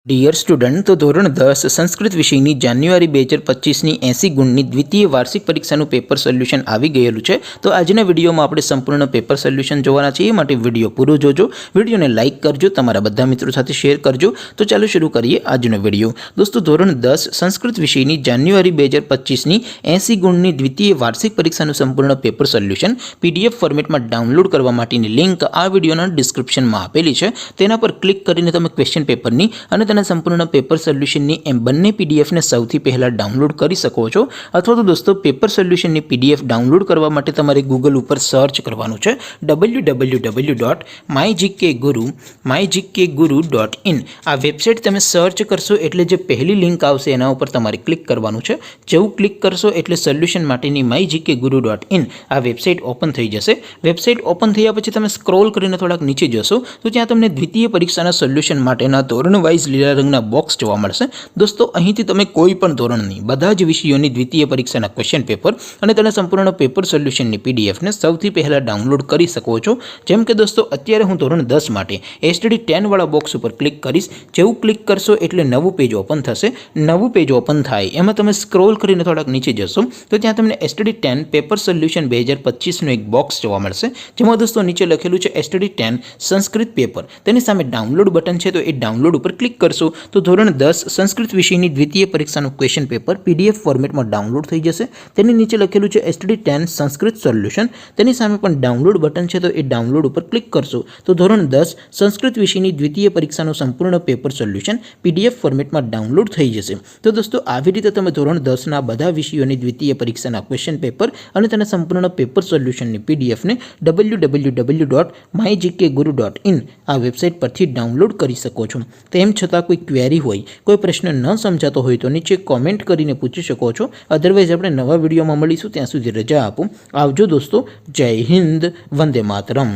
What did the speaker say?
Dear student, તો ધોરણ 10 સંસ્કૃત વિષયની જાન્યુઆરી 2025ની 80 ગુણની દ્વિતીય વાર્ષિક પરીક્ષાનું પેપર સોલ્યુશન આવી ગયેલું છે। તો આજના વિડીયોમાં આપણે સંપૂર્ણ પેપર સોલ્યુશન જોવાના છીએ, માટે વિડીયો પૂરો જોજો, વિડીયોને લાઇક કરજો, તમારા બધા મિત્રો સાથે શેર કરજો। તો ચાલો શરૂ કરીએ આજનો વિડીયો। દોસ્તો, ધોરણ 10 સંસ્કૃત વિષયની જાન્યુઆરી 2025ની 80 ગુણની દ્વિતીય વાર્ષિક પરીક્ષાનું સંપૂર્ણ પેપર સોલ્યુશન PDF ફોર્મેટમાં ડાઉનલોડ કરવા માટેની લિંક આ વિડીયોના ડિસ્ક્રિપ્શનમાં આપેલી છે। તેના પર ક્લિક કરીને તમે ક્વેશ્ચન પેપરની અને સંપૂર્ણ પેપર સોલ્યુશનની એમ બંને પીડીએફને સૌથી પહેલાં ડાઉનલોડ કરી શકો છો। અથવા તો દોસ્તો, પેપર સોલ્યુશનની પીડીએફ ડાઉનલોડ કરવા માટે તમારે ગૂગલ ઉપર સર્ચ કરવાનું છે www.mygkguru.in। આ વેબસાઇટ તમે સર્ચ કરશો એટલે જે પહેલી લિંક આવશે એના ઉપર તમારે ક્લિક કરવાનું છે। જેવું ક્લિક કરશો એટલે સોલ્યુશન માટેની mygkguru.in આ વેબસાઇટ ઓપન થઈ જશે। વેબસાઇટ ઓપન થયા પછી તમે સ્ક્રોલ કરીને થોડાક નીચે જશો તો ત્યાં તમને દ્વિતીય પરીક્ષાના સોલ્યુશન માટેના ધોરણ વાઇઝ લીલા રંગના બોક્સ જોવા મળશે। દોસ્તો, અહીંથી તમે કોઈ પણ ધોરણની બધા જ વિષયોની દ્વિતીય પરીક્ષાના ક્વેશ્ચન પેપર અને તેના સંપૂર્ણ પેપર સોલ્યુશનની પીડીએફને સૌથી પહેલાં ડાઉનલોડ કરી શકો છો। જેમ કે દોસ્તો, અત્યારે હું ધોરણ 10 માટે STD 10 વાળા બોક્સ ઉપર ક્લિક કરીશ। જેવું ક્લિક કરશો એટલે નવું પેજ ઓપન થશે। નવું પેજ ઓપન થાય એમાં તમે સ્ક્રોલ કરીને થોડાક નીચે જશો તો ત્યાં તમને STD 10 પેપર સોલ્યુશન 2025નું એક બોક્સ જોવા મળશે, જેમાં દોસ્તો નીચે લખેલું છે STD 10 સંસ્કૃત પેપર। તેની સામે ડાઉનલોડ બટન છે, તો એ ડાઉનલોડ ઉપર ક્લિક કરશો તો ધોરણ 10 સંસ્કૃત વિષયની દ્વિતીય પરીક્ષાનું ક્વેશ્ચન પેપર PDF ફોર્મેટમાં ડાઉનલોડ થઈ જશે। તેની નીચે લખેલું છે STD 10 સંસ્કૃત સોલ્યુશન। તેની સામે પણ ડાઉનલોડ બટન છે, તો એ ડાઉનલોડ ઉપર ક્લિક કરશો તો ધોરણ 10 સંસ્કૃત વિષયની દ્વિતીય પરીક્ષાનું સંપૂર્ણ પેપર સોલ્યુશન PDF ફોર્મેટમાં ડાઉનલોડ થઈ જશે। તો દોસ્તો, આવી રીતે તમે ધોરણ 10ના બધા વિષયોની દ્વિતીય પરીક્ષાના ક્વેશ્ચન પેપર અને તેના સંપૂર્ણ પેપર સોલ્યુશનની પીડીએફને www.mygkguru.in આ વેબસાઇટ પરથી ડાઉનલોડ કરી શકો છો। તેમ છતાં કોઈ ક્વેરી હોય, કોઈ પ્રશ્ન ન સમજાતો હોય તો નીચે કોમેન્ટ કરીને પૂછી શકો છો। અધરવાઇઝ આપણે નવા વિડીયોમાં મળીશું, ત્યાં સુધી રજા આપો। આવજો દોસ્તો, જય હિન્દ, વંદે માતરમ।